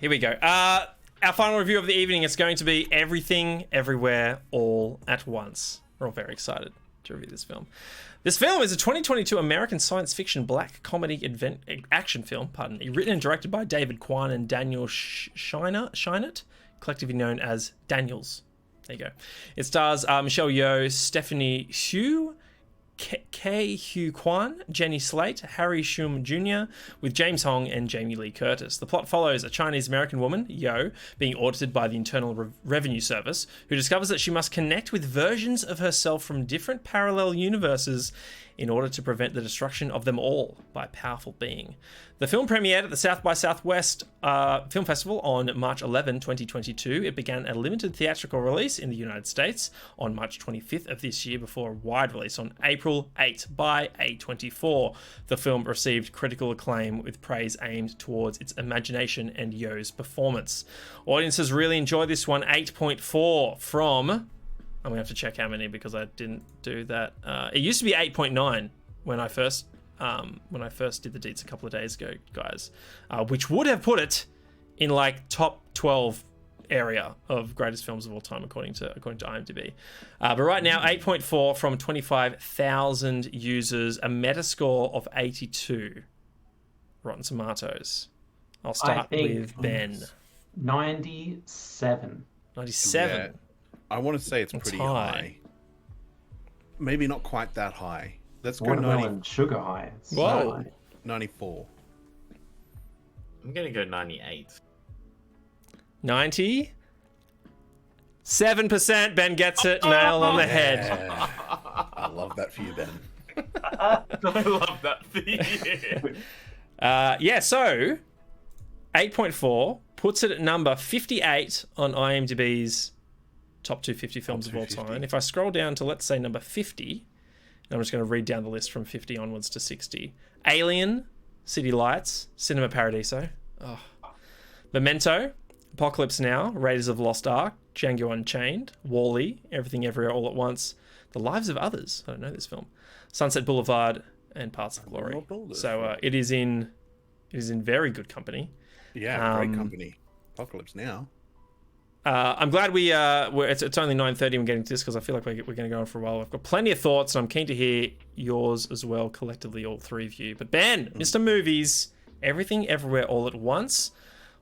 Here we go. Our final review of the evening is going to be Everything, Everywhere, All at Once. We're all very excited to review this film. This film is a 2022 American science fiction black comedy action film, written and directed by David Kwan and Daniel Scheinert, collectively known as Daniels. There you go. It stars Michelle Yeoh, Stephanie Hsu, Kei Hu Kwan, Jenny Slate, Harry Shum Jr., with James Hong and Jamie Lee Curtis. The plot follows a Chinese-American woman, Yeoh, being audited by the Internal Revenue Service, who discovers that she must connect with versions of herself from different parallel universes in order to prevent the destruction of them all by a powerful being. The film premiered at the South by Southwest Film Festival on March 11, 2022. It began a limited theatrical release in the United States on March 25th of this year before a wide release on April 8 by A24. The film received critical acclaim with praise aimed towards its imagination and Yeoh's performance. Audiences really enjoyed this one. 8.4 from... I'm going to have to check how many because I didn't do that. It used to be 8.9 when I first did the deets a couple of days ago, guys, which would have put it in like top 12 area of greatest films of all time according to IMDb. But right now, 8.4 from 25,000 users, a Metascore of 82. Rotten Tomatoes. I'll start with Ben. 97. 97. Yeah. I want to say it's pretty high. Maybe not quite that high. Let's go Watermelon sugar high. It's Whoa. so high. 94. I'm gonna go 98. 90. 7%. Ben gets it. Nail on the head. Yeah. I love that for you, Ben. I love that for you. So 8.4 puts it at number 58 on IMDb's top 250 films of all time. If I scroll down to, let's say, number 50, and I'm just going to read down the list from 50 onwards to 60. Alien, City Lights, Cinema Paradiso, Memento, Apocalypse Now, Raiders of the Lost Ark, Django Unchained, Wall-E, Everything Everywhere All at Once, The Lives of Others, I don't know this film, Sunset Boulevard, and Parts of Glory. So it is in very good company. Yeah, great company. Apocalypse Now. I'm glad it's only 9:30 and we're getting to this because I feel like we're going to go on for a while. I've got plenty of thoughts and I'm keen to hear yours as well, collectively, all three of you. But Ben, Mr. Movies, Everything Everywhere All at Once.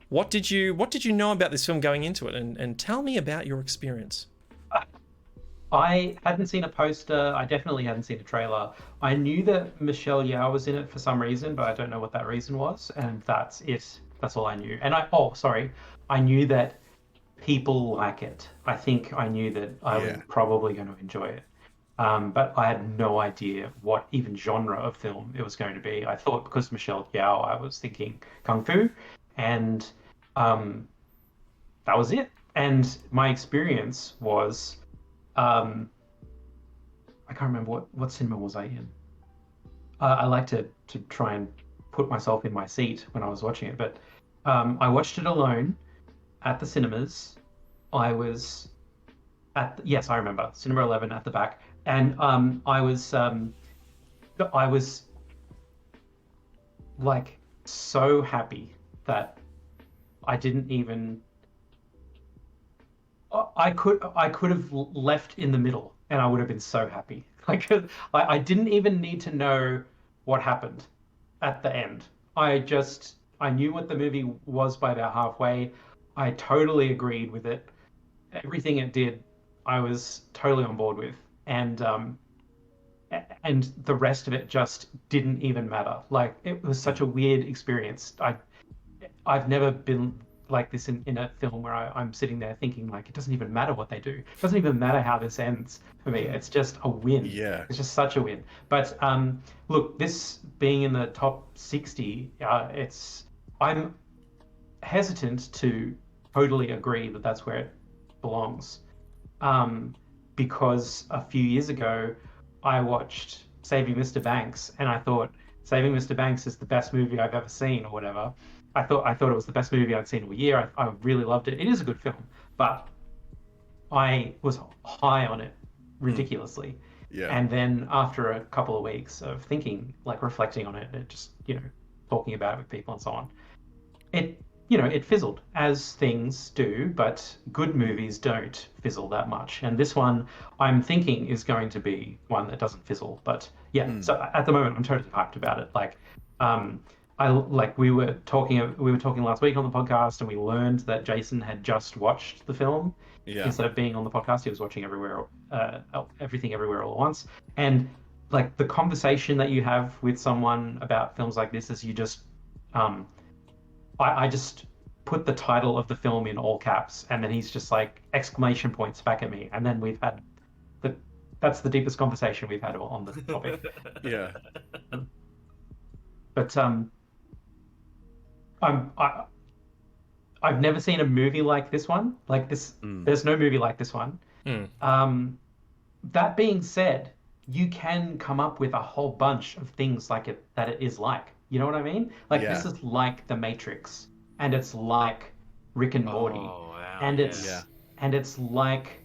What did you know about this film going into it? And tell me about your experience. I hadn't seen a poster. I definitely hadn't seen a trailer. I knew that Michelle Yeoh was in it for some reason, but I don't know what that reason was. And that's it. That's all I knew. And I knew that people like it. I think I knew that I was probably going to enjoy it. But I had no idea what even genre of film it was going to be. I thought because Michelle Yeoh, I was thinking Kung Fu. And that was it. And my experience was, I can't remember what cinema was I in. I like to try and put myself in my seat when I was watching it. But I watched it alone at the cinemas. I was yes, I remember Cinema 11 at the back, and I was like so happy that I didn't even. I could have left in the middle, and I would have been so happy. Like I didn't even need to know what happened at the end. I knew what the movie was by about halfway. I totally agreed with it. Everything it did, I was totally on board with. And the rest of it just didn't even matter. Like, it was such a weird experience. I've never been like this in a film where I'm sitting there thinking, like, it doesn't even matter what they do. It doesn't even matter how this ends for me. It's just a win. Yeah. It's just such a win. But look, this being in the top 60, I'm hesitant to totally agree that that's where it belongs. Because a few years ago, I watched Saving Mr. Banks, and I thought Saving Mr. Banks is the best movie I've ever seen, or whatever. I thought it was the best movie I'd seen all year. I really loved it. It is a good film, but I was high on it ridiculously. Yeah. And then after a couple of weeks of thinking, like reflecting on it, and just talking about it with people and so on, it it fizzled, as things do, but good movies don't fizzle that much. And this one, I'm thinking, is going to be one that doesn't fizzle. But yeah, so at the moment, I'm totally hyped about it. Like, we were talking last week on the podcast, and we learned that Jason had just watched the film. Yeah. Instead of being on the podcast, he was watching everything everywhere all at once. And like the conversation that you have with someone about films like this is you just I just put the title of the film in all caps, and then he's just like exclamation points back at me, and then we've had that's the deepest conversation we've had on the topic. Yeah. But I've never seen a movie like this one. Like this, there's no movie like this one. That being said, you can come up with a whole bunch of things like it that it is like. You know what I mean? Like this is like The Matrix, and it's like Rick and Morty, and it's like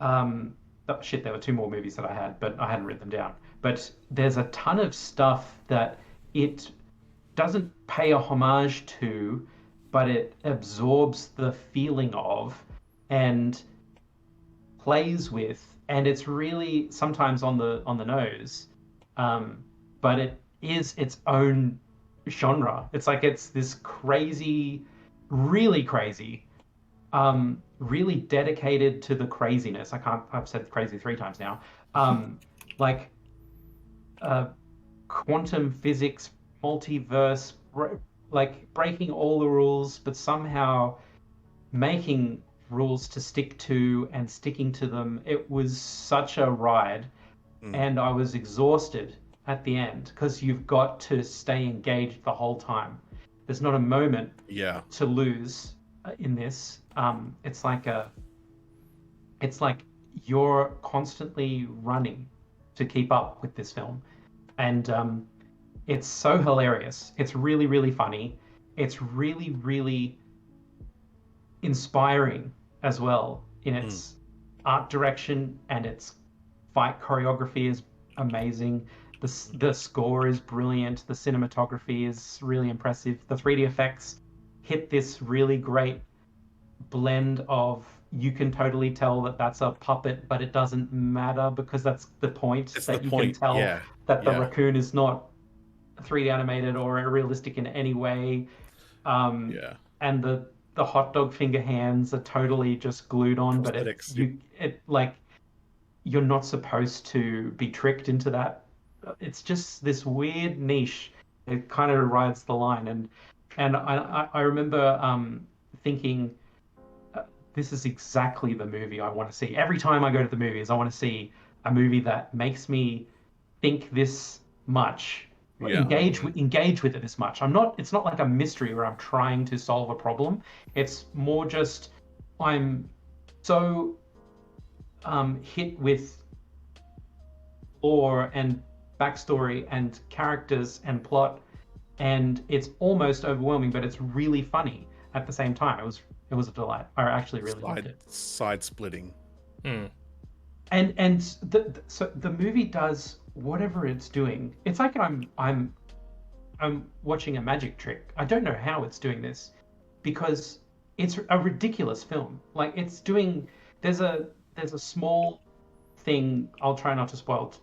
oh, shit. There were two more movies that I had, but I hadn't written them down. But there's a ton of stuff that it doesn't pay a homage to, but it absorbs the feeling of and plays with, and it's really sometimes on the nose, but it is its own genre. It's like it's this crazy, really crazy, really dedicated to the craziness. I've said crazy 3 times now. Like quantum physics, multiverse, like breaking all the rules, but somehow making rules to stick to and sticking to them. It was such a ride, and I was exhausted at the end because you've got to stay engaged the whole time. There's not a moment to lose in this. It's like you're constantly running to keep up with this film, and it's so hilarious. It's really, really funny. It's really, really inspiring as well in its art direction, and its fight choreography is amazing. The score is brilliant. The cinematography is really impressive. The 3D effects hit this really great blend of, you can totally tell that that's a puppet, but it doesn't matter because that's the point. It's that the you point, can tell that the raccoon is not 3D animated or realistic in any way. And the hot dog finger hands are totally just glued on, but you're not supposed to be tricked into that. It's just this weird niche. It kind of rides the line, and I remember thinking, this is exactly the movie I want to see. Every time I go to the movies, I want to see a movie that makes me think this much, engage with it this much. It's not like a mystery where I'm trying to solve a problem. It's more just I'm so hit with lore and backstory and characters and plot, and it's almost overwhelming, but it's really funny at the same time. It was a delight. I actually really liked it. Side splitting. And so the movie does whatever it's doing. It's like I'm watching a magic trick. I don't know how it's doing this, because it's a ridiculous film. Like it's doing. There's a small thing. I'll try not to spoil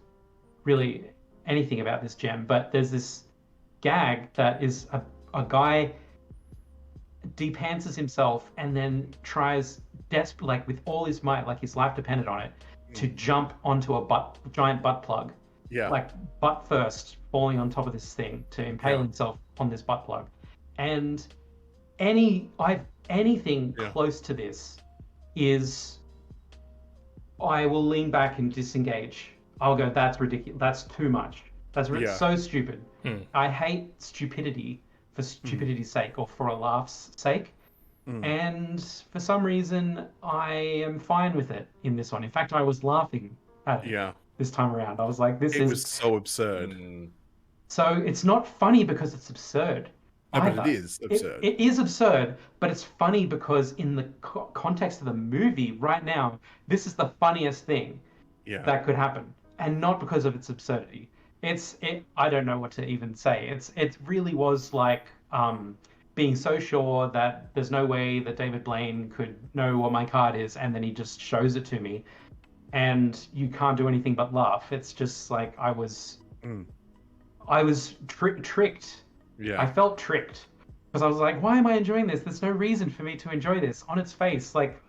really anything about this gem, but there's this gag that is a guy depantses himself and then tries like with all his might, like his life depended on it, to jump onto a giant butt plug. Like butt first, falling on top of this thing to impale himself on this butt plug. And anything close to this is, I will lean back and disengage. I'll go, that's ridiculous. That's too much. That's so stupid. I hate stupidity for stupidity's sake or for a laugh's sake. And for some reason, I am fine with it in this one. In fact, I was laughing at it this time around. I was like, it was so absurd. So it's not funny because it's absurd. No, but it is absurd. It is absurd, but it's funny because in the context of the movie right now, this is the funniest thing that could happen, and not because of its absurdity. I don't know what to even say. It really was like being so sure that there's no way that David Blaine could know what my card is, and then he just shows it to me, and you can't do anything but laugh. It's just like I was tricked. Yeah. I felt tricked because I was like, why am I enjoying this? There's no reason for me to enjoy this. On its face, like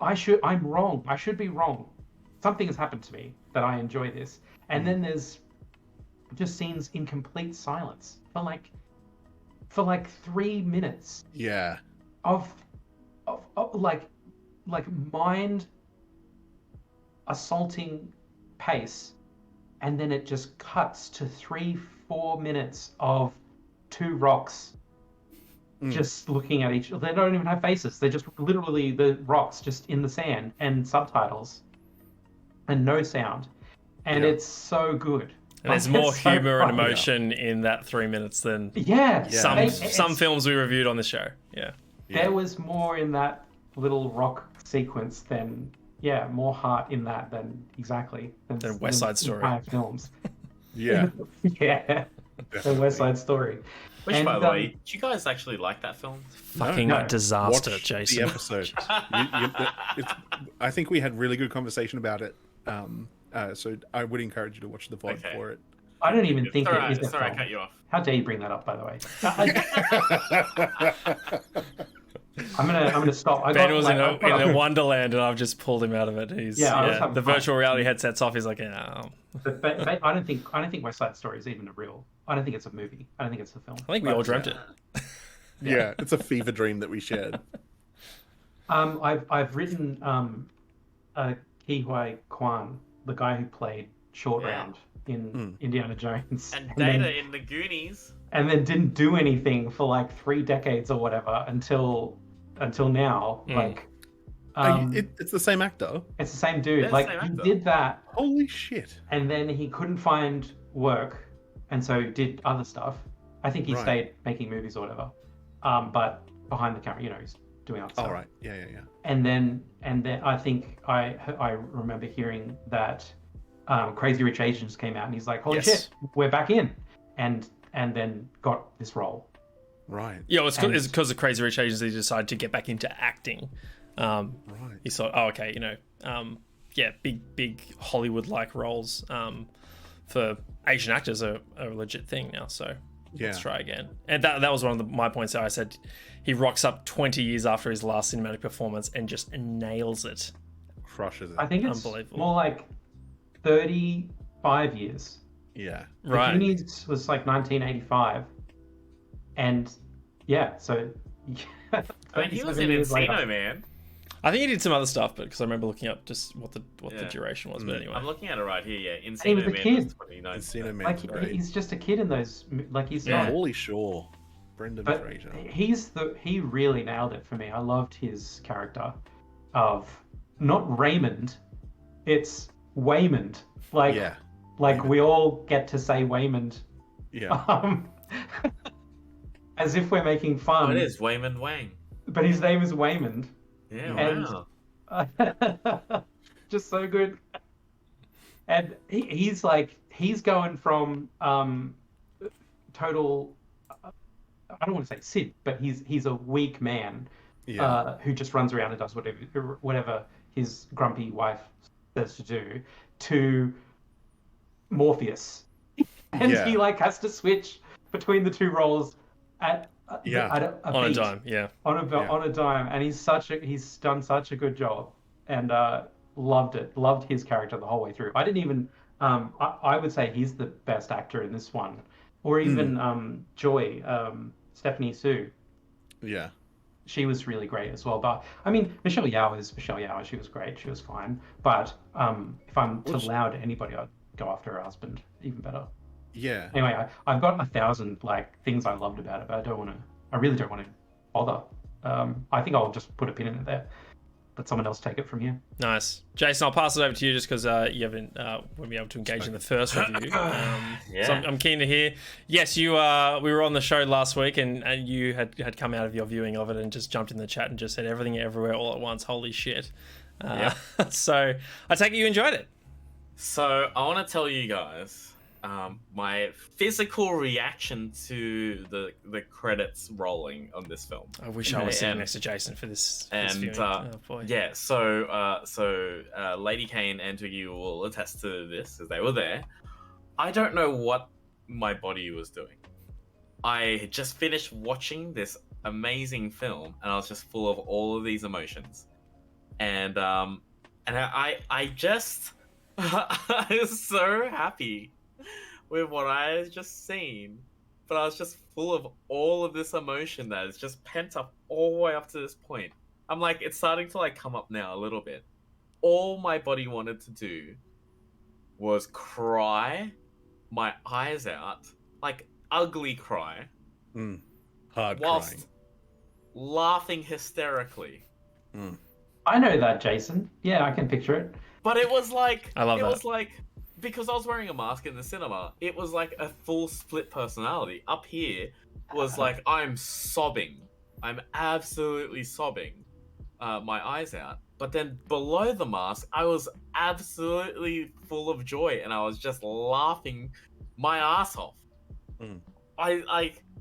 I'm wrong. I should be wrong. Something has happened to me that I enjoy this. And then there's just scenes in complete silence for like 3 minutes Yeah. of like mind assaulting pace, and then it just cuts to 3-4 minutes of two rocks just looking at each other. They don't even have faces. They're just literally the rocks just in the sand, and subtitles and no sound. And it's so good. And there's Like, more it's so humor and fun. emotion in that 3 minutes than some films we reviewed on the show. Yeah. There was more in that little rock sequence than more heart in that than West Side Story. Entire films. Yeah. Yeah. The West Side Story. Which, by the way, do you guys actually like that film? Fucking disaster, Watch Jason. the episode. I think we had really good conversation about it. So I would encourage you to watch the VOD for it. I don't even think it is a Sorry, I film. cut you off. How dare you bring that up, by the way? I'm gonna stop. Ben was in a wonderland, and I've just pulled him out of it. He's the virtual reality headset's off. He's like, But I don't think West Side Story is even a real. I don't think it's a movie. I don't think it's a film. I think we all dreamt it. Yeah, it's a fever dream that we shared. I've written Ke Huy Quan, the guy who played Short Round in Indiana Jones, and Data in the Goonies, and then didn't do anything for like 3 decades or whatever until now. Like, it's the same actor. it's the same dude. They're Like, the same he actor. did that, Holy shit! and then he couldn't find work, and so did other stuff. I think he stayed making movies or whatever. But behind the camera, he's doing other stuff. All right. Yeah. And then I think I remember hearing that Crazy Rich Asians came out, and he's like, "Holy shit, we're back in," and then got this role. Right. Yeah, it's because of Crazy Rich Asians he decided to get back into acting. Right. He thought, oh, okay, big Hollywood-like roles for Asian actors are a legit thing now. So let's try again. And that was one of my points there. I said he rocks up 20 years after his last cinematic performance and just nails it. Crushes it. I think it's Unbelievable. more like 35 years. Yeah. Right. The Goonies was like 1985, and so. I mean, he was 37 in years Encino later. Man. I think he did some other stuff, but because I remember looking up just what the duration was. But anyway, I'm looking at it right here. Yeah, Encino He was a Man kid. was 29. Encino Man's Like, great. he's just a kid in those. Like, he's not. Holy Shaw. Brendan But Fraser. he really nailed it for me. I loved his character of not Raymond, it's Waymond. Like, we all get to say Waymond. Yeah. As if we're making fun. Oh, it is Wayman Wang. But his name is Waymond. Yeah, wow. Just so good. And he's going from total, I don't want to say Sid, but he's a weak man who just runs around and does whatever his grumpy wife says to do, to Morpheus. And he has to switch between the two roles at a beat, on a dime, on a dime, and he's done such a good job, and loved his character the whole way through. I didn't even I would say he's the best actor in this one, or even Joy, Stephanie Sue. Yeah, she was really great as well. But I mean, Michelle Yeoh is Michelle Yeoh. She was great. She was fine. But if I'm to allow to anybody, I'd go after her husband. Even better. Yeah. Anyway, I've got 1,000 things I loved about it, but I really don't want to bother. I think I'll just put a pin in it there. Let someone else take it from here. Nice. Jason, I'll pass it over to you just because you haven't been able to engage in the first review. So I'm keen to hear. Yes, you we were on the show last week and you had come out of your viewing of it and just jumped in the chat and just said everything everywhere all at once. Holy shit. So I take it you enjoyed it. So I want to tell you guys, my physical reaction to the credits rolling on this film. I wish I was sitting And- next to Jason for this and viewing. Oh boy. yeah, so Lady Kane and Twiggy will attest to this because they were there. I don't know what my body was doing. I had just finished watching this amazing film, and I was just full of all of these emotions, and I just I was so happy with what I had just seen, but I was just full of all of this emotion that is just pent up all the way up to this point. I'm like, it's starting to like come up now a little bit. All my body wanted to do was cry my eyes out, like ugly cry, Hard whilst crying. laughing hysterically. I know that, Jason. Yeah, I can picture it. But it was like, I love it that. was like, because I was wearing a mask in the cinema, it was like a full split personality. Up here was like, I'm sobbing. I'm absolutely sobbing my eyes out. But then below the mask, I was absolutely full of joy, and I was just laughing my ass off.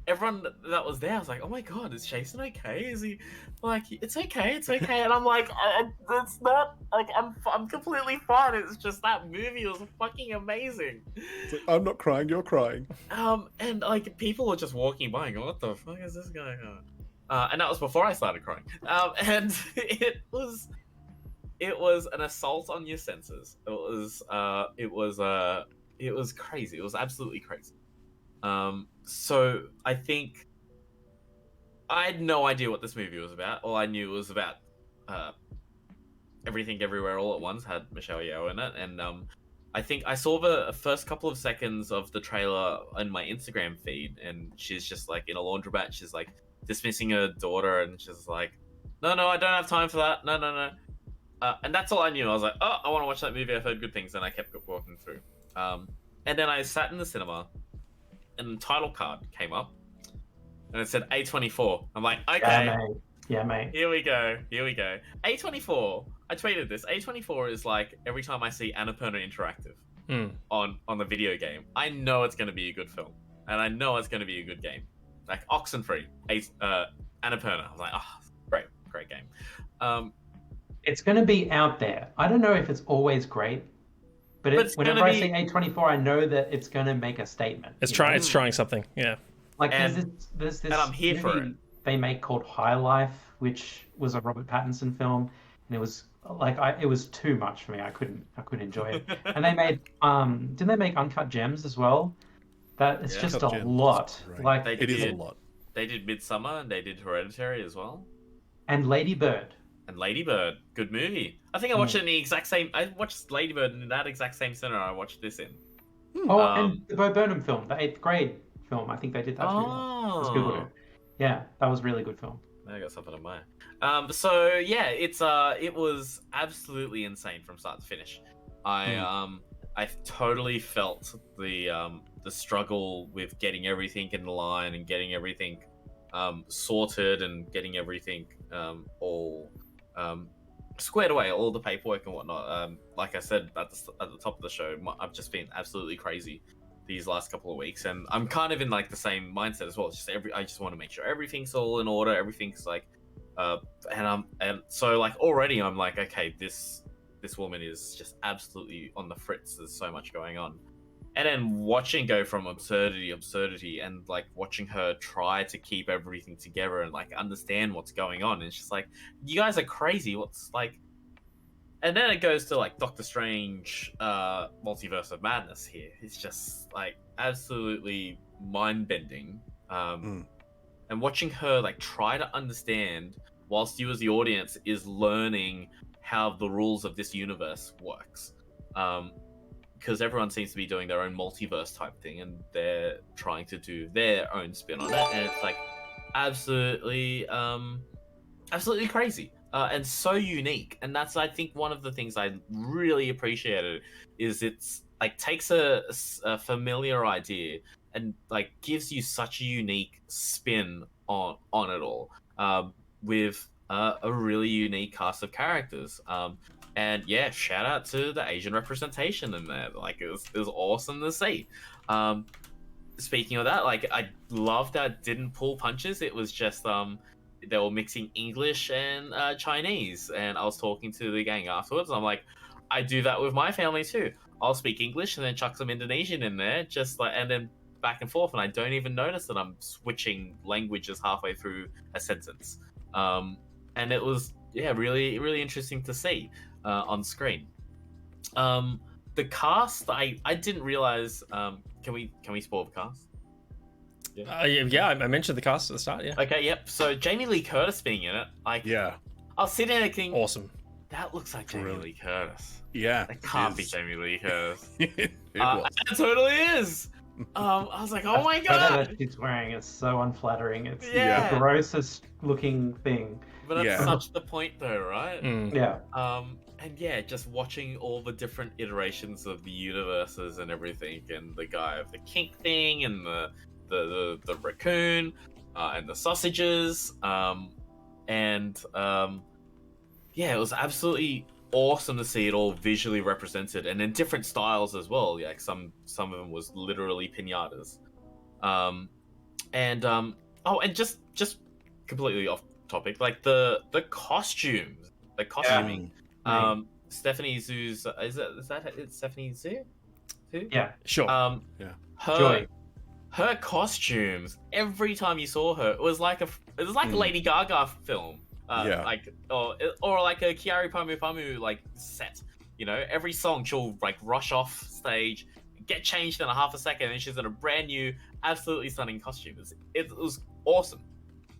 Everyone that was there, I was like, "Oh my god, is Jason okay? Is he like, it's okay, and I'm like, it's not like I'm completely fine. It's just that movie was fucking amazing. It's like, I'm not crying, you're crying. And like people were just walking by and going, "What the fuck is this guy on?" And that was before I started crying. And it was an assault on your senses. It was crazy. It was absolutely crazy. So I think I had no idea what this movie was about. All I knew was about Everything Everywhere All at Once had Michelle Yeoh in it, and I think I saw the first couple of seconds of the trailer on my Instagram feed, and she's just like in a laundromat. She's like dismissing her daughter, and she's like, "No, I don't have time for that. No." And that's all I knew. I was like, "Oh, I want to watch that movie. I've heard good things," and I kept walking through. And then I sat in the cinema, and the title card came up, and it said A24. I'm like, okay, Yeah, mate. here we go. A24. I tweeted this. A24 is like every time I see Annapurna Interactive on the video game, I know it's going to be a good film, and I know it's going to be a good game. Like Oxenfree, Annapurna. I was like, oh, great game. It's going to be out there. I don't know if it's always great, but it's whenever gonna I see be- A24, I know that it's going to make a statement. It's you know? It's trying something. Yeah. Like And- there's this and I'm here for movie they make called High Life, which was a Robert Pattinson film, and it was like it was too much for me. I couldn't enjoy it. And they made didn't they make Uncut Gems as well? That it's Yeah. just Uncut a Gems, lot. right. Like They It is a did. lot. They did Midsummer, and they did Hereditary as well. and Lady Bird. And Lady Bird, good movie. I think I watched it in the exact same. I watched Lady Bird in that exact same cinema I watched this in. Oh, Um, and the Bo Burnham film, the 8th grade film. I think they did that too. It was good with it. Yeah, that was a really good film. I got something on mine. So yeah, it was absolutely insane from start to finish. I totally felt the struggle with getting everything in line and getting everything sorted and getting everything all squared away, all the paperwork and whatnot. Like I said at the top of the show, I've just been absolutely crazy these last couple of weeks, and I'm kind of in like the same mindset as well. It's just I just want to make sure everything's all in order, everything's like, and so like already I'm like, okay, this woman is just absolutely on the fritz. There's so much going on. And then watching go from absurdity, and like watching her try to keep everything together and like understand what's going on. And it's just like, you guys are crazy. What's like, and then it goes to like Doctor Strange, Multiverse of Madness here. It's just like absolutely mind bending. And watching her like try to understand whilst you as the audience is learning how the rules of this universe works. Because everyone seems to be doing their own multiverse type thing, and they're trying to do their own spin on it, and it's like absolutely crazy and so unique. And that's, I think, one of the things I really appreciated is it's like takes a familiar idea and like gives you such a unique spin on it all, with a really unique cast of characters. And yeah, shout out to the Asian representation in there. Like it was awesome to see. Speaking of that, like I love that it didn't pull punches. It was just they were mixing English and Chinese, and I was talking to the gang afterwards. I'm like, I do that with my family too. I'll speak English and then chuck some Indonesian in there, just like, and then back and forth, and I don't even notice that I'm switching languages halfway through a sentence. And it was really really interesting to see on screen. The cast, I didn't realize. Can we spoil the cast? Yeah, I mentioned the cast at the start. Yeah. Okay, yep. So Jamie Lee Curtis being in it, like, Yeah. I was sitting there thinking, Awesome. that looks like Jamie Really? Lee Curtis. Yeah. That can't be is. Jamie Lee Curtis. It And was. it totally is. I was like, oh my The sweater god. that she's wearing is so unflattering. It's Yeah. the grossest looking thing. But that's Yeah. such the point, though, right? Mm. Yeah. And yeah, just watching all the different iterations of the universes and everything, and the guy of the kink thing, and the raccoon, and the sausages, yeah, it was absolutely awesome to see it all visually represented, and in different styles as well. Like some of them was literally pinatas, and just completely off topic, like the costumes, the costuming. Stephanie Zhu's is that it's Stephanie Zhu? Yeah. Sure. Her costumes, every time you saw her, it was like a Lady Gaga film. Like or like a Kiari Pamu Pamu like set. You know, every song she'll like rush off stage, get changed in a half a second, and she's in a brand new, absolutely stunning costume. It was awesome,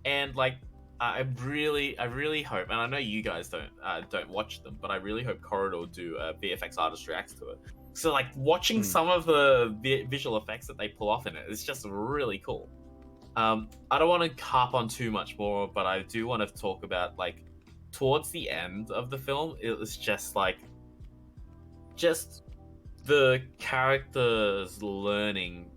and like I really hope, and I know you guys don't watch them, but I really hope Corridor do a VFX artist reacts to it. So like watching some of the visual effects that they pull off in it is just really cool. I don't want to harp on too much more, but I do want to talk about like towards the end of the film, it was just like the characters learning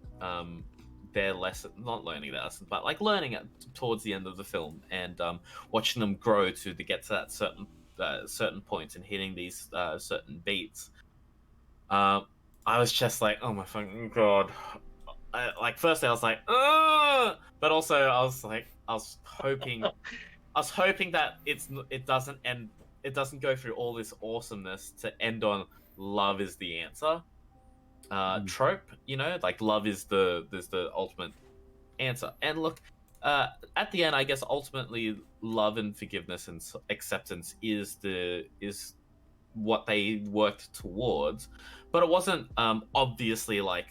their lesson, not learning their lesson, but like learning it towards the end of the film, and watching them grow to get to that certain points and hitting these certain beats. I was just like, oh my fucking god. Like firstly I was like, ugh! But also I was hoping that it doesn't go through all this awesomeness to end on love is the answer trope, you know, like love is the ultimate answer. And look, at the end, I guess ultimately love and forgiveness and acceptance is what they worked towards, but it wasn't obviously like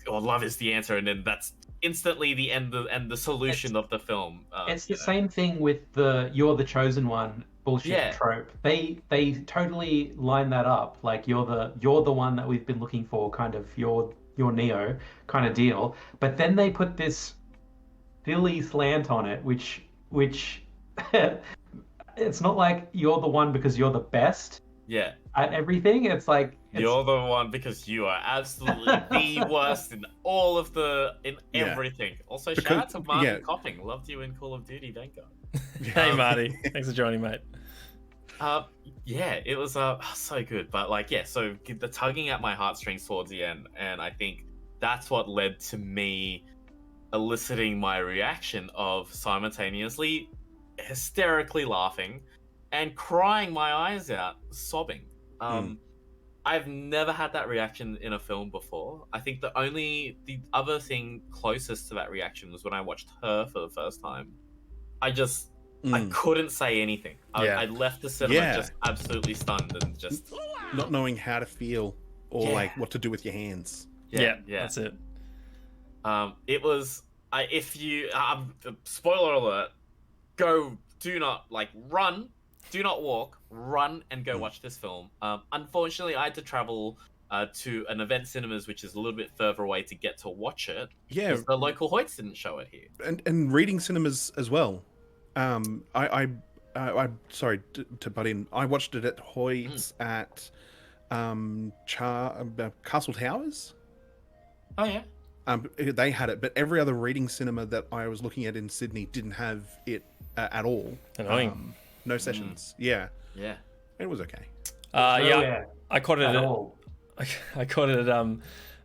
oh, love is the answer, and then that's instantly the end and the solution of the film. It's the same thing with the "you're the chosen one" bullshit trope. They totally line that up, like you're the one that we've been looking for, kind of you're Neo kind of deal. But then they put this silly slant on it, which it's not like you're the one because you're the best at everything. It's like you're the one because you are absolutely the worst in all of everything. Also, shout out to Martin Copping. Loved you in Call of Duty Vanguard. Hey Marty, thanks for joining, mate. It was so good, but like so the tugging at my heartstrings towards the end, and I think that's what led to me eliciting my reaction of simultaneously hysterically laughing and crying my eyes out, sobbing. I've never had that reaction in a film before. I think the other thing closest to that reaction was when I watched Her for the first time. I couldn't say anything. I left the cinema just absolutely stunned and just not knowing how to feel or like what to do with your hands. Yeah, that's it. It was if you spoiler alert, do not run, do not walk, run and go watch this film. Unfortunately, I had to travel to an event cinemas, which is a little bit further away to get to watch it. Yeah, the local Hoyts didn't show it here, and reading cinemas as well. I'm sorry to butt in. I watched it at Hoyts at Castle Towers. Oh yeah. They had it, but every other reading cinema that I was looking at in Sydney didn't have it at all. Annoying. No sessions. Yeah. It was okay. I caught it at at all. I caught it at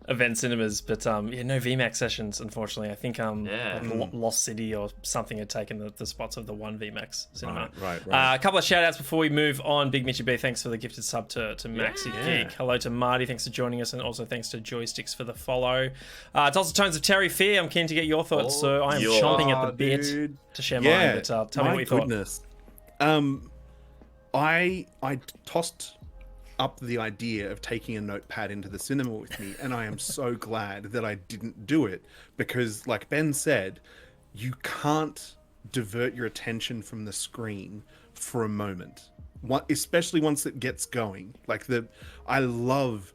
event cinemas, but yeah, no VMAX sessions, unfortunately. I think Yeah. like Lost City or something had taken the spots of the one VMAX cinema. Right. A couple of shout outs before we move on. Big Mitchy B, thanks for the gifted sub to Maxi Gig. Hello to Marty, thanks for joining us, and also thanks to Joysticks for the follow. It's also Tones of Terry Fear. I'm keen to get your thoughts, so I am chomping at the bit dude. to share mine. But tell me what you thought. Goodness. I tossed up the idea of taking a notepad into the cinema with me, and I am so glad that I didn't do it, because like Ben said, you can't divert your attention from the screen for a moment, especially once it gets going. I love,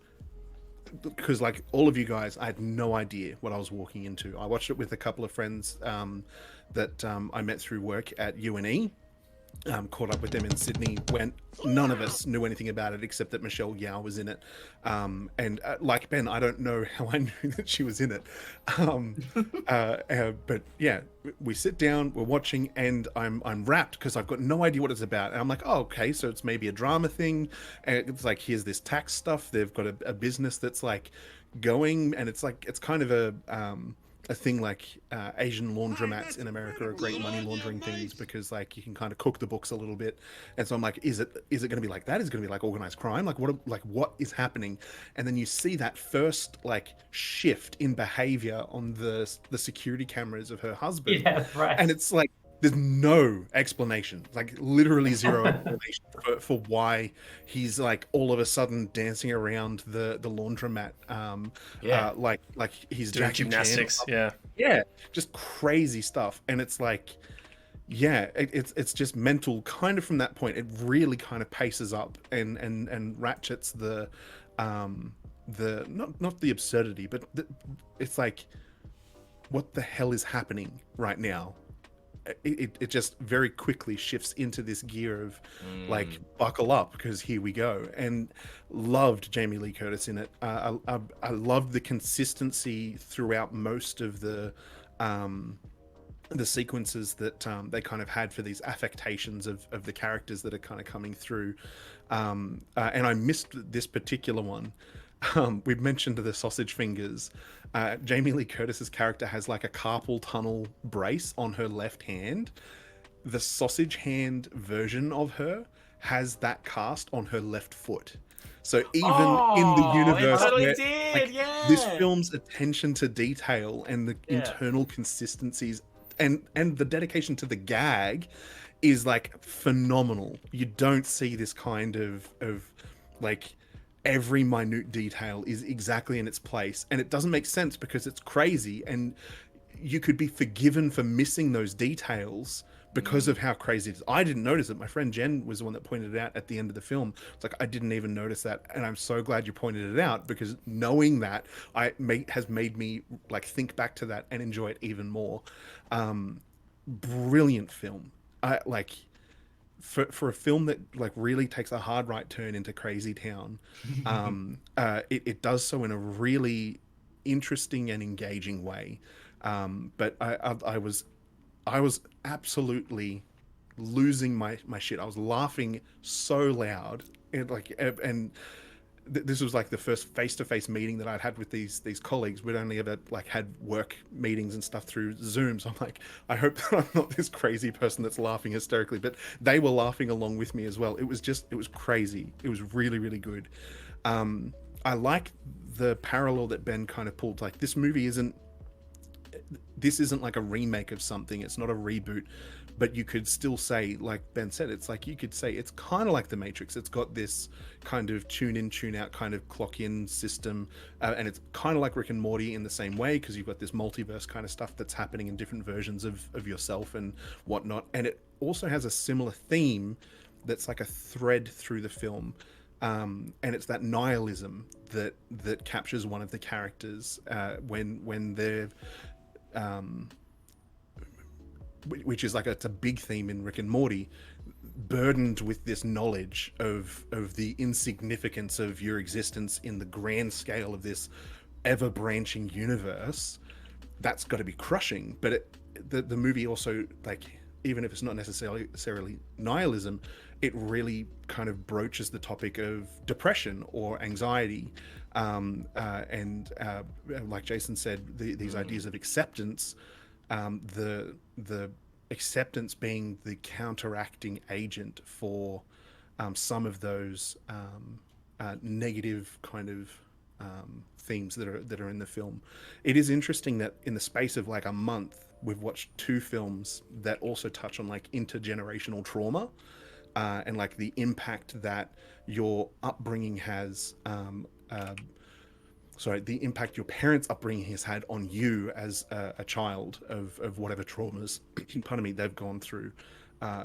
because like all of you guys, I had no idea what I was walking into. I watched it with a couple of friends that I met through work at UNE. Caught up with them in Sydney when none of us knew anything about it except that Michelle Yeoh was in it. And like Ben, I don't know how I knew that she was in it. But yeah, we sit down, we're watching, and I'm wrapped because I've got no idea what it's about. And I'm like, oh, okay, so it's maybe a drama thing. And it's like, here's this tax stuff. They've got a business that's like going, and it's like, it's kind of a thing like Asian laundromats in America are great money laundering things, because like you can kind of cook the books a little bit. And so I'm like, is it going to be like that? Is it going to be like organized crime? Like what is happening? And then you see that first like shift in behavior on the security cameras of her husband. Yeah, right. And it's like, there's no explanation, like literally zero explanation for why he's like all of a sudden dancing around the laundromat, like he's Doing Jackie gymnastics. Chan. Yeah, just crazy stuff. And it's like, yeah, it's just mental kind of from that point. It really kind of paces up and ratchets the not the absurdity, but it's like, what the hell is happening right now? It just very quickly shifts into this gear of like, buckle up, because here we go. And loved Jamie Lee Curtis in it. I loved the consistency throughout most of the sequences that they kind of had for these affectations of the characters that are kind of coming through. And I missed this particular one. We've mentioned the sausage fingers. Jamie Lee Curtis's character has like a carpal tunnel brace on her left hand. The sausage hand version of her has that cast on her left foot. So even in the universe, totally did, this film's attention to detail and the internal consistencies and the dedication to the gag is like phenomenal. You don't see this kind of like, every minute detail is exactly in its place, and it doesn't make sense because it's crazy, and you could be forgiven for missing those details because of how crazy it is. I didn't notice it. My friend Jen was the one that pointed it out at the end of the film. It's like, I didn't even notice that, and I'm so glad you pointed it out, because knowing that has made me like think back to that and enjoy it even more. Brilliant film. For a film that like really takes a hard right turn into crazy town, it does so in a really interesting and engaging way. But I was absolutely losing my shit. I was laughing so loud, and this was like the first face-to-face meeting that I'd had with these colleagues. We'd only ever like had work meetings and stuff through Zoom. So I'm like, I hope that I'm not this crazy person that's laughing hysterically, but they were laughing along with me as well. It was crazy. It was really, really good. I like the parallel that Ben kind of pulled. Like, this isn't like a remake of something. It's not a reboot, but you could still say, like Ben said, it's like, you could say it's kind of like The Matrix. It's got this kind of tune in, tune out kind of clock in system. And it's kind of like Rick and Morty in the same way, because you've got this multiverse kind of stuff that's happening in different versions of yourself and whatnot. And it also has a similar theme that's like a thread through the film. And it's that nihilism that captures one of the characters when they're which is like, it's a big theme in Rick and Morty, burdened with this knowledge of the insignificance of your existence in the grand scale of this ever branching universe. That's got to be crushing. But the movie also, like, even if it's not necessarily nihilism, it really kind of broaches the topic of depression or anxiety, and like Jason said, these ideas of acceptance, the acceptance being the counteracting agent for some of those negative kind of themes that are in the film. It is interesting that in the space of like a month, we've watched 2 films that also touch on like intergenerational trauma, and like the impact that your upbringing has, the impact your parents' upbringing has had on you as a child of whatever traumas, pardon me, they've gone through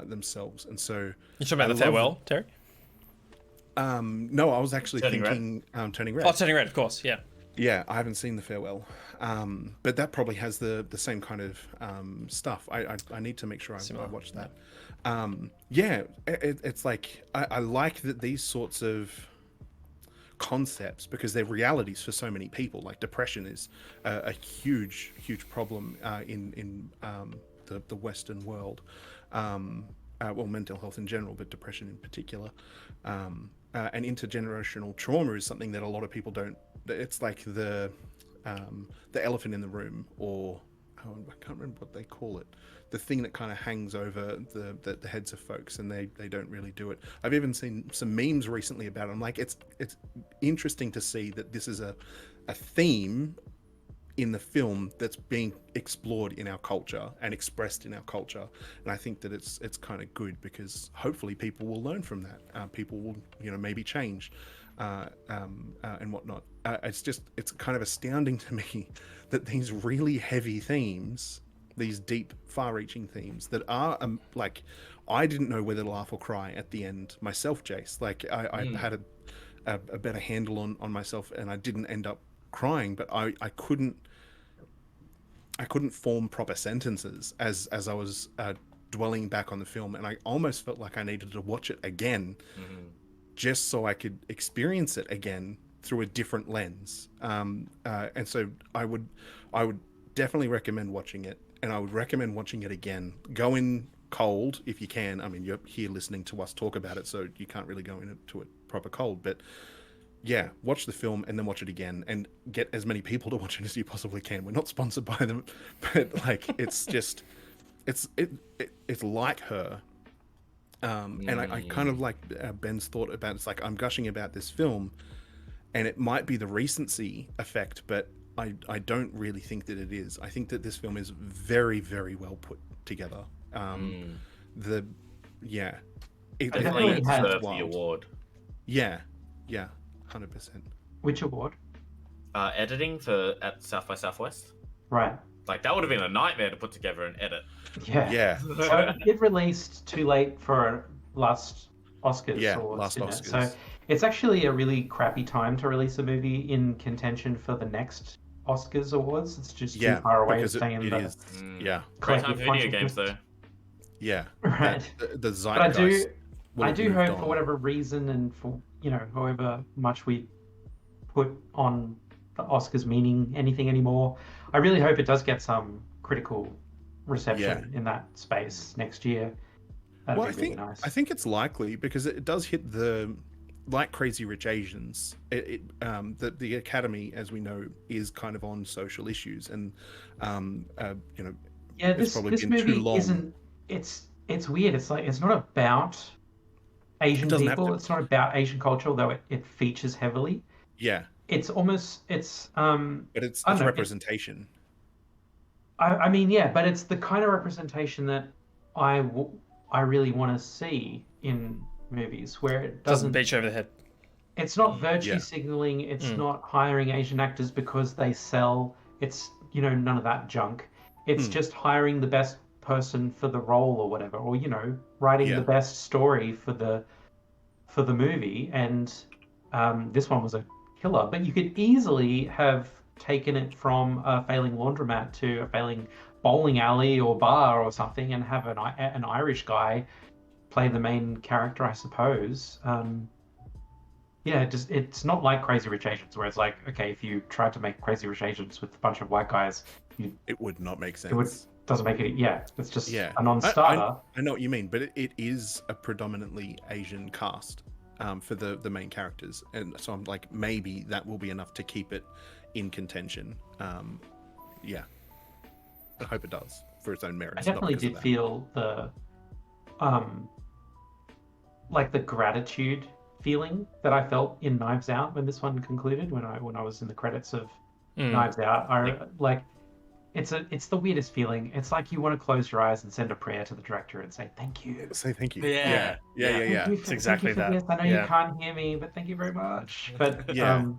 themselves. And so You talking about The Farewell, Terry? no, I was actually Turning thinking Turning Red. Oh, Turning Red, of course. Yeah. Yeah, I haven't seen The Farewell, but that probably has the same kind of stuff. I need to make sure I watch that. Yeah, it's like I like that these sorts of concepts, because they're realities for so many people. Like depression is a huge problem in the Western world. Well, mental health in general, but depression in particular. And intergenerational trauma is something that a lot of people don't. It's like the elephant in the room, or I can't remember what they call it. The thing that kind of hangs over the heads of folks, and they don't really do it. I've even seen some memes recently about it. I'm like, it's interesting to see that this is a theme in the film that's being explored in our culture and expressed in our culture. And I think that it's kind of good, because hopefully people will learn from that. People will, maybe change and whatnot. It's kind of astounding to me that these really heavy themes, these deep, far-reaching themes that are like, I didn't know whether to laugh or cry at the end myself, Jace. Like I had a better handle on myself, and I didn't end up crying, but I couldn't form proper sentences as I was dwelling back on the film, and I almost felt like I needed to watch it again, just so I could experience it again through a different lens. And so I would definitely recommend watching it, and I would recommend watching it again. Go in cold if you can. I mean, you're here listening to us talk about it, so you can't really go into it proper cold, but yeah, watch the film and then watch it again, and get as many people to watch it as you possibly can. We're not sponsored by them, but like, it's just, it's like Her. And I kind of like Ben's thought about, it's like, I'm gushing about this film, and it might be the recency effect, but I don't really think that it is. I think that this film is very, very well put together. It Definitely has deserves the award. Yeah. 100%. Which award? Editing at South by Southwest. Right. Like, that would have been a nightmare to put together and edit. Yeah. So it released too late for last Oscars. Yeah, awards, last didn't Oscars. it? So it's actually a really crappy time to release a movie in contention for the next Oscars awards. It's just too far away. Because Saying it that is. Yeah. Great time for video games, though. Yeah. Right. The But I zeitgeist. do hope, for whatever reason, and for however much we put on the Oscars meaning anything anymore, I really hope it does get some critical reception in that space next year. That'd be really nice. I think it's likely, because it does hit like Crazy Rich Asians. The Academy, as we know, is kind of on social issues, and this movie isn't. It's weird. It's like, it's not about Asian people. It's not about Asian culture, although it features heavily. Yeah. It's almost but it's representation. I mean, yeah, but it's the kind of representation that I really want to see in movies, where it doesn't beat you over the head. It's not virtue signaling. It's not hiring Asian actors because they sell. It's none of that junk. It's just hiring the best person for the role or whatever, or writing the best story for the movie. And this one was a killer, but you could easily have taken it from a failing laundromat to a failing bowling alley or bar or something, and have an Irish guy play the main character, I suppose. It's not like Crazy Rich Asians, where it's like, okay, if you tried to make Crazy Rich Asians with a bunch of white guys, it would not make sense. Doesn't make it. Yeah, it's just a non-starter. I know what you mean, but it is a predominantly Asian cast. for the main characters, and so I'm like, maybe that will be enough to keep it in contention. Yeah, I hope it does for its own merits. I definitely did feel like the gratitude feeling that I felt in Knives Out when this one concluded, when I was in the credits of Knives Out. It's the weirdest feeling. It's like you want to close your eyes and send a prayer to the director and say thank you. Say thank you. Yeah. It's exactly that. This. I know you can't hear me, but thank you very much. But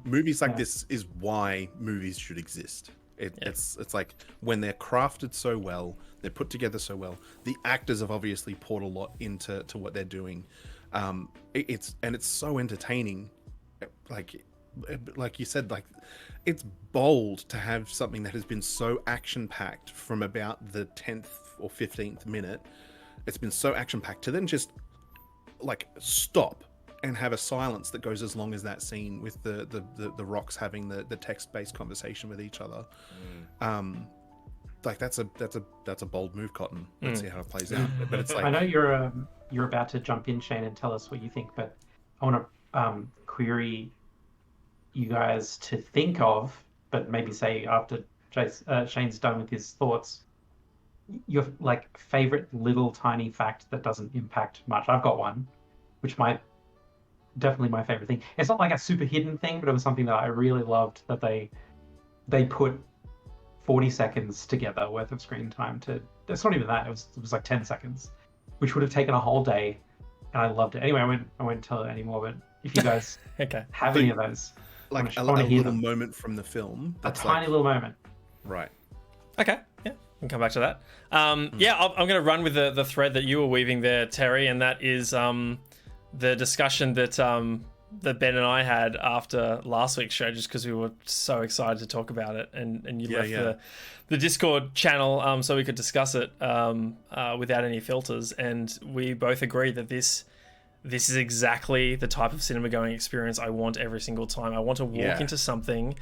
movies like this is why movies should exist. It's like when they're crafted so well, they're put together so well. The actors have obviously poured a lot into what they're doing. It's so entertaining. Like you said, like it's bold to have something that has been so action packed from about the 10th or 15th minute. It's been so action packed to then just like stop and have a silence that goes as long as that scene with the rocks having the text based conversation with each other. Like that's a bold move, Cotton. Let's see how it plays out. But it's like, I know you're about to jump in, Shane, and tell us what you think, but I want to query you guys to think of, but maybe say after Shane's done with his thoughts, your like favorite little tiny fact that doesn't impact much. I've got one, which definitely my favorite thing. It's not like a super hidden thing, but it was something that I really loved, that they put 40 seconds together worth of screen time to. It's not even that. It was like 10 seconds, which would have taken a whole day, and I loved it. Anyway, I won't tell it anymore. But if you guys have any of those, like a little moment from the film, a tiny little moment, right? Okay, yeah, we can come back to that. Yeah, I'm going to run with the thread that you were weaving there, Terry, and that is the discussion that Ben and I had after last week's show, just because we were so excited to talk about it, and you left the Discord channel so we could discuss it without any filters, and we both agree that this is exactly the type of cinema going experience I want every single time. I want to walk into something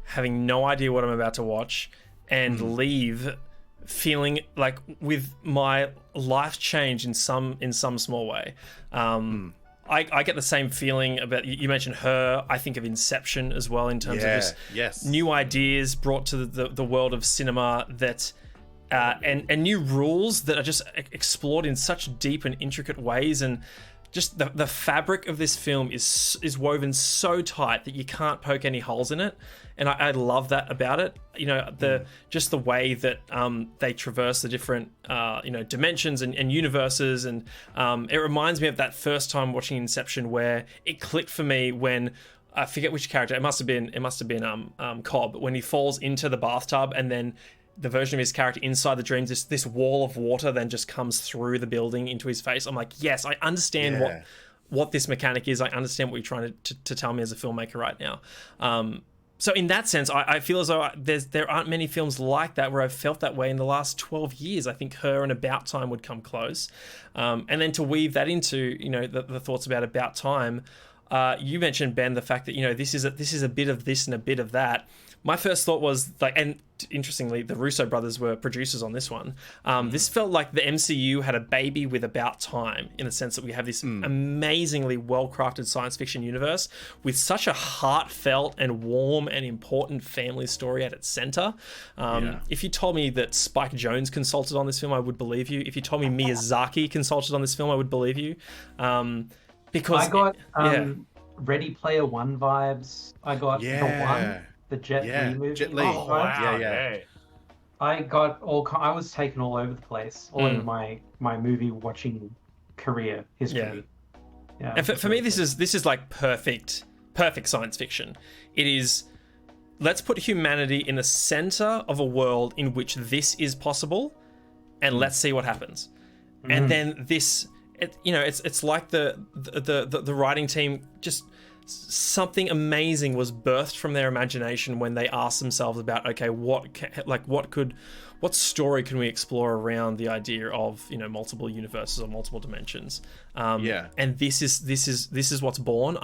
having no idea what I'm about to watch and leave feeling like with my life change in some small way. I get the same feeling about, you mentioned Her. I think of Inception as well, in terms of just new ideas brought to the world of cinema that and new rules that are just explored in such deep and intricate ways, and just the fabric of this film is woven so tight that you can't poke any holes in it, and I love that about it. You know, just the way that they traverse the different dimensions and universes, and it reminds me of that first time watching Inception where it clicked for me when I forget which character, it must have been Cobb, when he falls into the bathtub and then the version of his character inside the dreams, this wall of water then just comes through the building into his face. I'm like, yes, I understand what this mechanic is. I understand what you're trying to tell me as a filmmaker right now. So in that sense, I feel as though there aren't many films like that where I've felt that way in the last 12 years. I think Her and About Time would come close. And then to weave that into, the thoughts about About Time, you mentioned, Ben, the fact that, this is a bit of this and a bit of that. My first thought was like, and interestingly, the Russo brothers were producers on this one. This felt like the MCU had a baby with About Time, in the sense that we have this amazingly well-crafted science fiction universe with such a heartfelt and warm and important family story at its center. If you told me that Spike Jonze consulted on this film, I would believe you. If you told me Miyazaki consulted on this film, I would believe you. Because I got Ready Player One vibes. I got the Jet Li movie. Jet Li. Oh, wow. I got I was taken all over the place, all over my movie watching career history. Yeah. And for me, this is like perfect science fiction. It is, let's put humanity in the center of a world in which this is possible, and let's see what happens. And then this, it's like the writing team, just something amazing was birthed from their imagination when they asked themselves about, okay, what story can we explore around the idea of multiple universes or multiple dimensions. And this is what's born.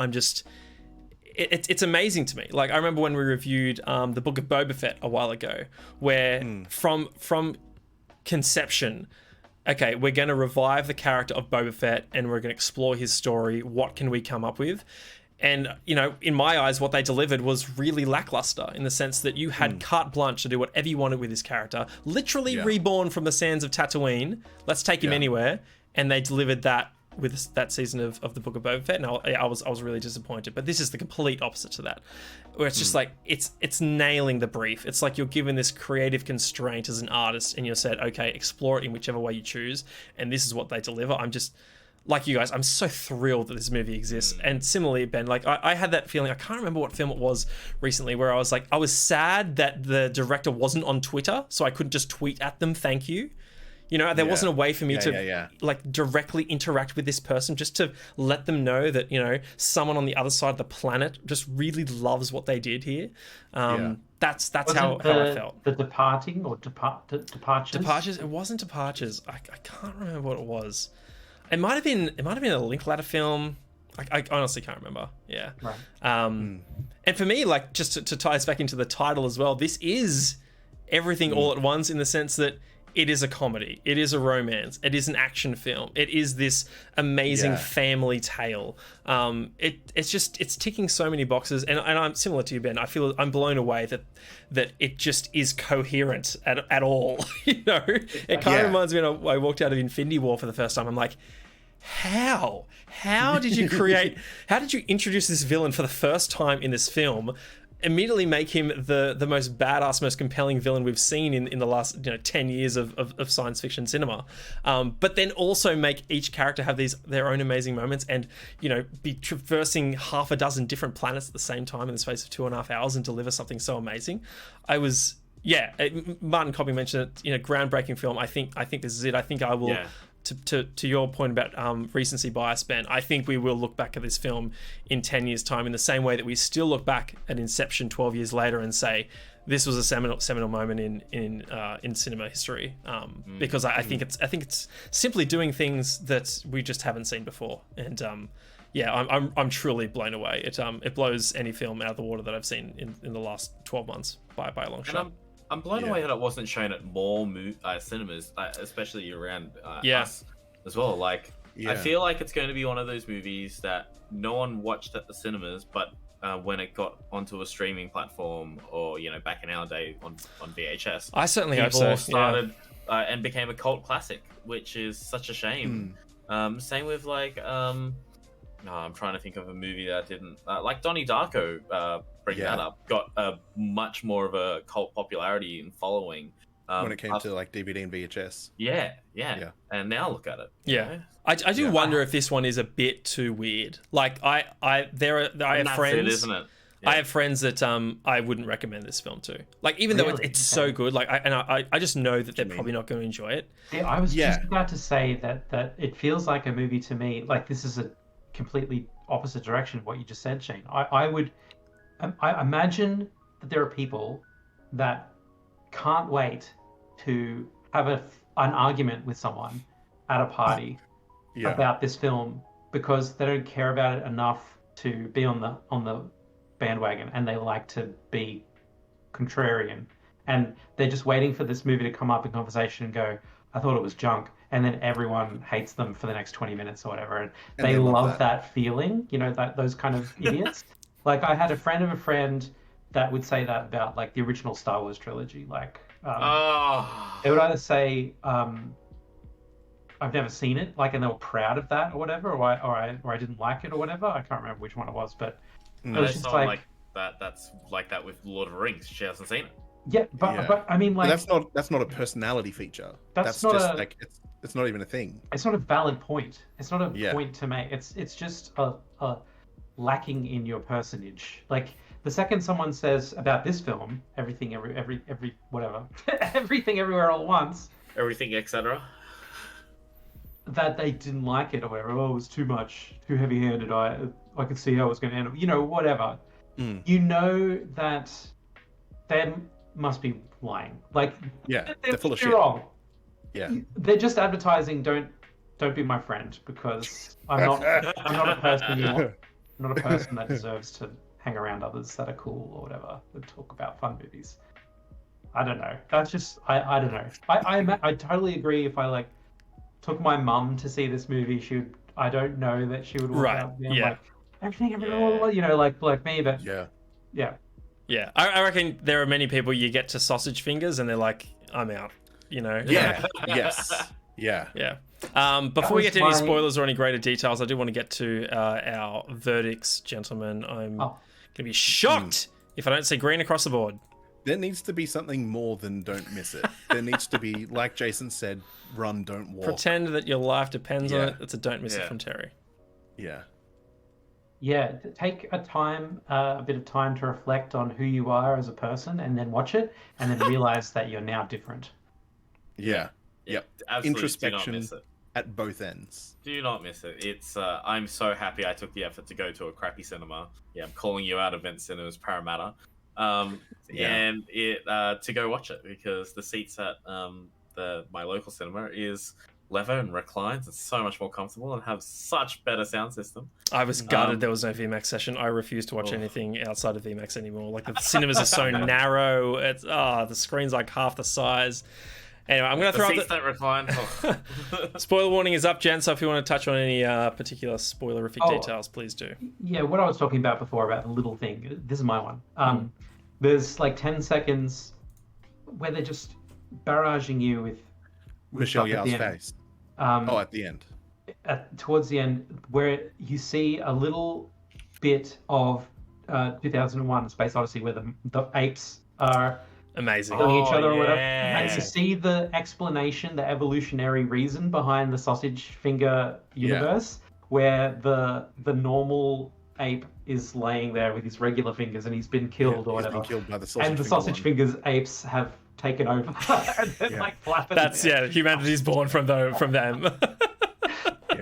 It's amazing to me. Like, I remember when we reviewed the Book of Boba Fett a while ago, where from conception, okay, we're going to revive the character of Boba Fett and we're going to explore his story. What can we come up with? And, you know, in my eyes, what they delivered was really lackluster in the sense that you had carte blanche to do whatever you wanted with this character, literally reborn from the sands of Tatooine. Let's take him anywhere. And they delivered that with that season of the Book of Boba Fett, and I was really disappointed. But this is the complete opposite to that, where it's just like it's nailing the brief. It's like you're given this creative constraint as an artist, and you're said, okay, explore it in whichever way you choose, and this is what they deliver. I'm just like you guys. I'm so thrilled that this movie exists. And similarly, Ben, like I had that feeling. I can't remember what film it was recently, where I was like, I was sad that the director wasn't on Twitter, so I couldn't just tweet at them, thank you. You know, there wasn't a way for me to like directly interact with this person, just to let them know that, you know, someone on the other side of the planet just really loves what they did here. That's how I felt. The Departing or Departures? Departures? It wasn't Departures. I can't remember what it was. It might have been a Linklater film. I honestly can't remember. Yeah. Right. And for me, like, just to tie us back into the title as well, this is everything all at once, in the sense that it is a comedy, it is a romance, it is an action film, it is this amazing family tale. It's ticking so many boxes, and I'm similar to you, Ben. I feel I'm blown away that it just is coherent at all. You know, it kind of reminds me when I walked out of Infinity War for the first time. I'm like, how did you create? How did you introduce this villain for the first time in this film? Immediately make him the most badass, most compelling villain we've seen in the last 10 years of science fiction cinema, but then also make each character have their own amazing moments, and be traversing half a dozen different planets at the same time in the space of 2.5 hours and deliver something so amazing. Martin Copping mentioned it, groundbreaking film. I think this is it. I think I will. To your point about recency bias, Ben, I think we will look back at this film in 10 years' time in the same way that we still look back at Inception 12 years later and say this was a seminal moment in cinema history. Because I think it's simply doing things that we just haven't seen before. And I'm truly blown away. It blows any film out of the water that I've seen in the last 12 months by a long shot. I'm blown away that it wasn't shown at more cinemas, especially around us as well. Like, I feel like it's going to be one of those movies that no one watched at the cinemas, but when it got onto a streaming platform, or back in our day on VHS, I certainly hope so. Started and became a cult classic, which is such a shame. Same with I'm trying to think of a movie that didn't like Donnie Darko. Bring that up, got a much more of a cult popularity and following when it came to like DVD and VHS. Yeah. And now look at it. Yeah, I do wonder if this one is a bit too weird. Like I have friends, isn't it? Yeah. I have friends that I wouldn't recommend this film to. Like, even though it's so good, like I just know that they're probably not going to enjoy it. Yeah, I was just about to say that it feels like a movie to me. Like, this is a completely opposite direction of what you just said, Shane. I imagine that there are people that can't wait to have an argument with someone at a party about this film, because they don't care about it enough to be on the bandwagon, and they like to be contrarian, and they're just waiting for this movie to come up in conversation and go, I thought it was junk, and then everyone hates them for the next 20 minutes or whatever, and they love that feeling, those kind of idiots. Like, I had a friend of a friend that would say that about, like, the original Star Wars trilogy. Like, they would either say, I've never seen it, like, and they were proud of that or whatever, or I didn't like it or whatever. I can't remember which one it was, but it was just like that. That's like that with Lord of the Rings. She hasn't seen it. Yeah, but I mean, like, but that's not a personality feature. That's not just a, like it's not even a thing. It's not a valid point. It's not a point to make. It's just a lacking in your personage. Like, the second someone says about this film, everything whatever, everything everywhere all at once, everything etc., that they didn't like it or whatever, it was too much, too heavy-handed, I could see how it was going to end up, whatever. That they must be lying. Like, they're full of shit. Wrong. Yeah, they're just advertising. Don't be my friend, because I'm not a person. I'm not a person that deserves to hang around others that are cool or whatever, that talk about fun movies. I don't know. That's just I don't know. I totally agree. If I took my mum to see this movie, I don't know that she would walk Right, out being yeah. like, everything, you know, like me, but Yeah. yeah. Yeah, I reckon there are many people you get to sausage fingers and they're like, I'm out, you know? Yeah. Yes. Yeah. Yeah. Before we get to any spoilers or any greater details, I do want to get to our verdicts, gentlemen. I'm going to be shocked if I don't see green across the board. There needs to be something more than don't miss it. There needs to be, like Jason said, run, don't walk. Pretend that your life depends on Yeah. it. It's a don't miss it from Terry. Yeah. Yeah, take a bit of time to reflect on who you are as a person, and then watch it, and then realize that you're now different. Yeah. Yep. Absolutely, Introspection do not miss it. at both ends. Do not miss it. It's I'm so happy I took the effort to go to a crappy cinema. Yeah, I'm calling you out, Event Cinemas Parramatta. And it to go watch it, because the seats at my local cinema is leather and reclines. It's so much more comfortable and have such better sound system. I was gutted there was no VMAX session. I refuse to watch anything outside of VMAX anymore. Like, the cinemas are so narrow. It's the screen's like half the size. Anyway, I'm going to throw seats up that recline. spoiler warning is up, Jen, so if you want to touch on any particular spoilerific details, please do. Yeah, what I was talking about before about the little thing. This is my one. There's like 10 seconds where they're just barraging you with Michelle stuff at the Yeoh's end. face. At the end. Towards the end, where you see a little bit of 2001: Space Odyssey, where the apes are Amazing. killing each other or whatever, yeah. and you see the explanation, the evolutionary reason behind the sausage finger universe, where the normal ape is laying there with his regular fingers and he's been killed or He's whatever, been killed by the sausage and the finger sausage one. fingers apes have taken over and then like flapping. That's, humanity's born from them.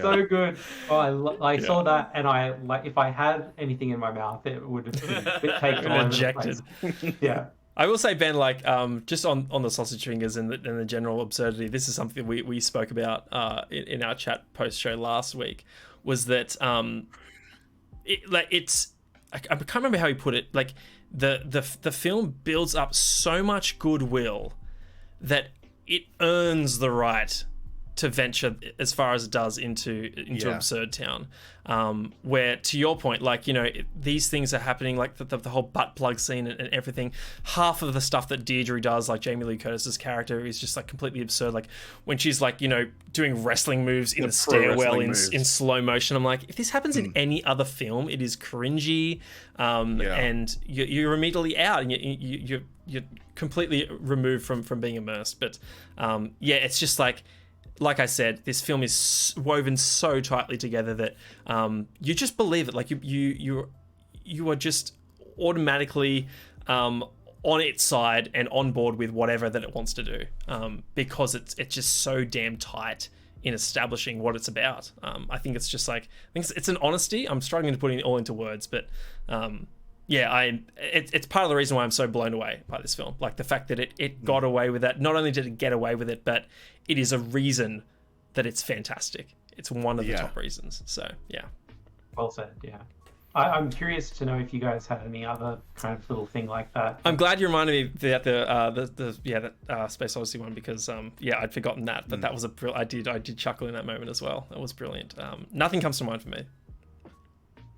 So good. Oh, I saw that, and I like, if I had anything in my mouth, it would have been taken all over the Ejected. place. Yeah. I will say, Ben, like, just on the sausage fingers and the general absurdity, this is something we spoke about in our chat post-show last week, was that I can't remember how he put it, like, the film builds up so much goodwill that it earns the right to venture as far as it does into Absurd Town, where, to your point, like, these things are happening, like the whole butt plug scene and everything. Half of the stuff that Deirdre does, like Jamie Lee Curtis's character, is just like completely absurd. Like when she's like, doing wrestling moves in the stairwell in slow motion. I'm like, if this happens in any other film, it is cringy, and you're immediately out, and you're completely removed from being immersed. But it's just like I said, this film is woven so tightly together that you just believe it. Like you are just automatically on its side and on board with whatever that it wants to do, because it's just so damn tight in establishing what it's about. I think it's just like, it's an honesty. I'm struggling to put it all into words, but it's part of the reason why I'm so blown away by this film. Like the fact that it got away with that. Not only did it get away with it, but it is a reason that it's fantastic. It's one of the top reasons. So yeah. Well said. Yeah. I'm curious to know if you guys had any other kind of little thing like that. I'm glad you reminded me that that Space Odyssey one, because I'd forgotten that. But that was I did chuckle in that moment as well. That was brilliant. Nothing comes to mind for me.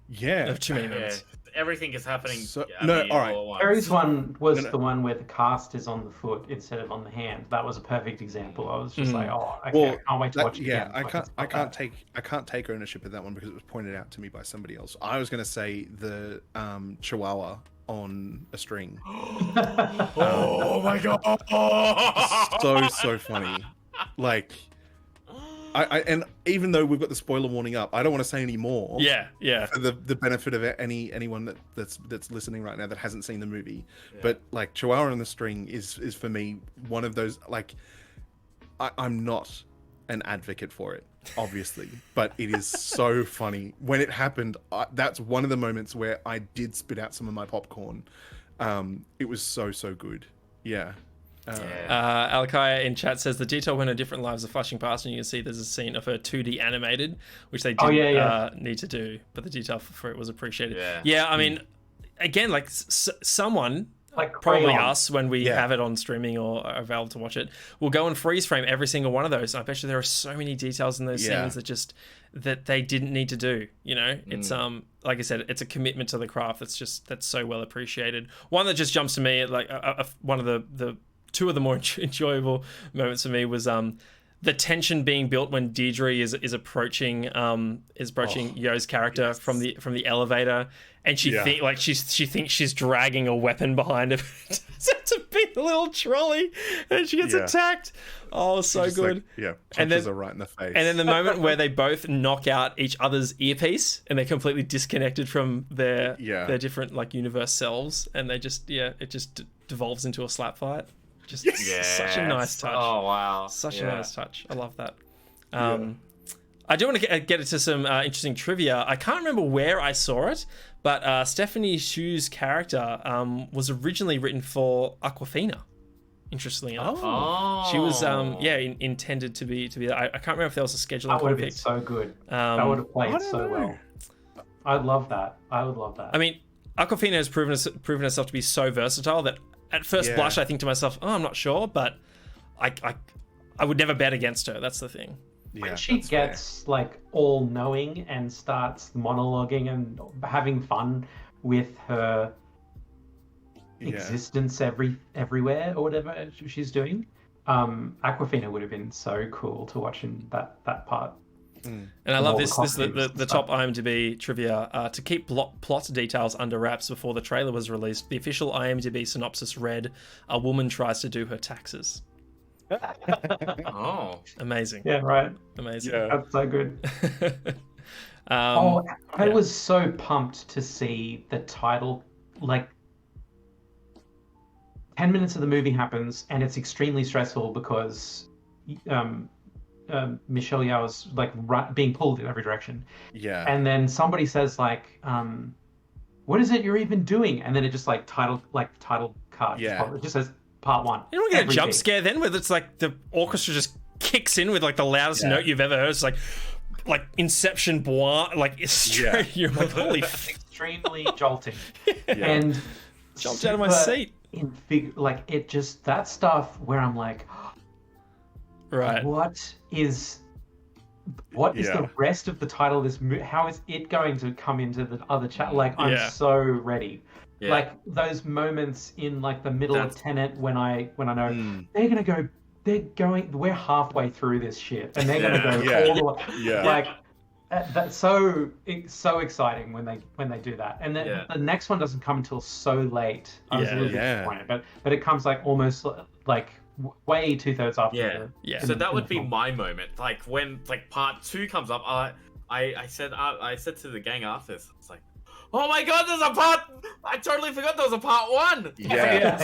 Yeah. There are too many moments. Everything is happening. All right. All at once. Harry's one was the one where the cast is on the foot instead of on the hand. That was a perfect example. I was just like, I can't wait to watch it again. I can't take ownership of that one because it was pointed out to me by somebody else. I was going to say the Chihuahua on a string. Oh my god! So funny. Like, and even though we've got the spoiler warning up, I don't want to say any more. Yeah. For the benefit of anyone that's listening right now that hasn't seen the movie. Yeah. But like Chihuahua on the String is for me one of those, like, I'm not an advocate for it, obviously, but it is so funny. When it happened, that's one of the moments where I did spit out some of my popcorn. It was so good. Yeah. Alakaya in chat says the detail when her different lives are flashing past, and you can see there's a scene of her 2D animated, which they didn't need to do, but the detail for it was appreciated. I mean, again, like someone Like probably Crayon. us when we Yeah. have it on streaming or are available to watch it, we'll go and freeze frame every single one of those. I bet you there are so many details in those Yeah. scenes that they didn't need to do. You know, it's like I said, it's a commitment to the craft that's so well appreciated. One that just jumps to me, like one of the two of the more enjoyable moments for me was the tension being built when Deirdre is approaching Yo's character from the elevator, and she thinks she's dragging a weapon behind her to beat the little trolley, and she gets attacked. Oh, so Just good. like, yeah, And punches then- her right in the face. And then the moment where they both knock out each other's earpiece and they're completely disconnected from their different like universe selves, and they just it just devolves into a slap fight. Just such a nice touch. Oh wow, Such a nice touch. I love that. I do want to get into some interesting trivia. I can't remember where I saw it, but Stephanie Hsu's character was originally written for Aquafina. Interestingly enough, she was intended to be. I can't remember if there was a scheduling That would have been conflict. so good. That would have played so well. I'd love that. I would love that. I mean, Aquafina has proven herself to be so versatile that at first blush I think to myself, oh, I'm not sure, but I would never bet against her. That's the thing. Yeah, when she that's fair. gets like all knowing and starts monologuing and having fun with her existence everywhere or whatever she's doing, Aquafina would have been so cool to watch in that part. And I love all the this. This is the costumes top IMDb trivia. To keep plot details under wraps before the trailer was released, the official IMDb synopsis read, "A woman tries to do her taxes." Oh, Amazing. Yeah, right. Amazing. Yeah. That's so good. Um, I was so pumped to see the title. Like, 10 minutes of the movie happens, and it's extremely stressful because Michelle Yeoh is like being pulled in every direction. Yeah. And then somebody says like, "What is it you're even doing?" And then it just like title card. Yeah. It just says part 1. You don't get a Everything. jump scare then, where it's like the orchestra just kicks in with like the loudest Yeah. note you've ever heard. It's like Inception, bois, like it's straight. You're like, holy Extremely jolting. Yeah. And jumped out of my super seat. like it just that stuff where I'm like, Right. what is the rest of the title of this movie? How is it going to come into the other chat? Like, I'm Yeah. so ready. yeah. Like those moments in like the middle of That's- Tenet when I know we're halfway through this shit and they're gonna go Yeah. all the way. Yeah. Like that's so exciting when they do that. And then the next one doesn't come until so late. I was a little Yeah. disappointed, but it comes like almost like way 2/3 after. Yeah. the- Yeah. So that in would the be film. my moment. Like when like part 2 comes up, I said to the gang after this, it's like, oh my god, there's a part. I totally forgot there was a part 1. Yeah.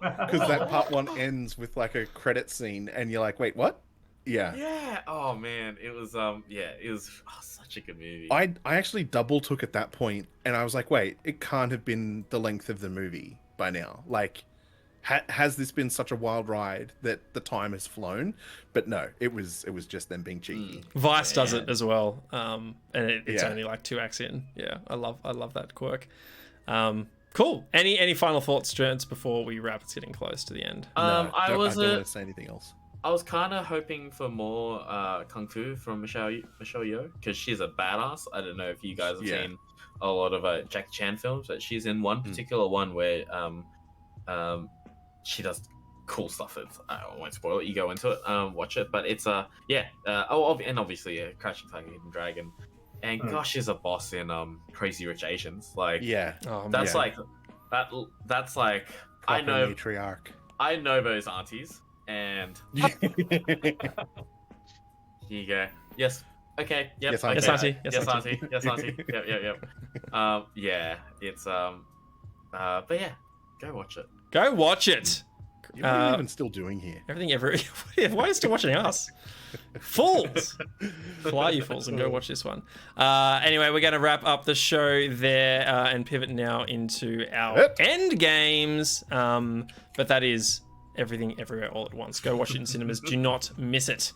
Because that part 1 ends with like a credit scene, and you're like, wait, what? Yeah. Yeah. Oh man, it was it was such a good movie. I actually double took at that point, and I was like, wait, it can't have been the length of the movie by now. Like, has this been such a wild ride that the time has flown? But no, it was just them being cheeky. Vice does it as well, and it's Yeah. only like 2 acts in. Yeah, I love that quirk. Cool. Any final thoughts, Jerns, before we wrap? It's getting close to the end. No, I don't was want to say anything else. I was kind of hoping for more kung fu from Michelle Yeoh because she's a badass. I don't know if you guys have seen a lot of Jackie Chan films, but she's in one particular one where she does cool stuff. I won't spoil it. You go into it, watch it. But it's and obviously Crouching Tiger, Hidden Dragon, and gosh, she's a boss in Crazy Rich Asians. Like that's like that. That's like I Proper know matriarch. I know those aunties. And here you go. Yes. Okay. Yep. Yes, okay. auntie. Yes, auntie. Yes, Yes, auntie. auntie. Yes, auntie. Yep. Yeah. It's but yeah, go watch it. Go watch it. What are you even still doing here? Everything why are you still watching us? Fools! Fly, you fools, and go watch this one. Anyway, we're going to wrap up the show there and pivot now into our end games. But that is Everything Everywhere All at Once. Go watch it in cinemas. Do not miss it.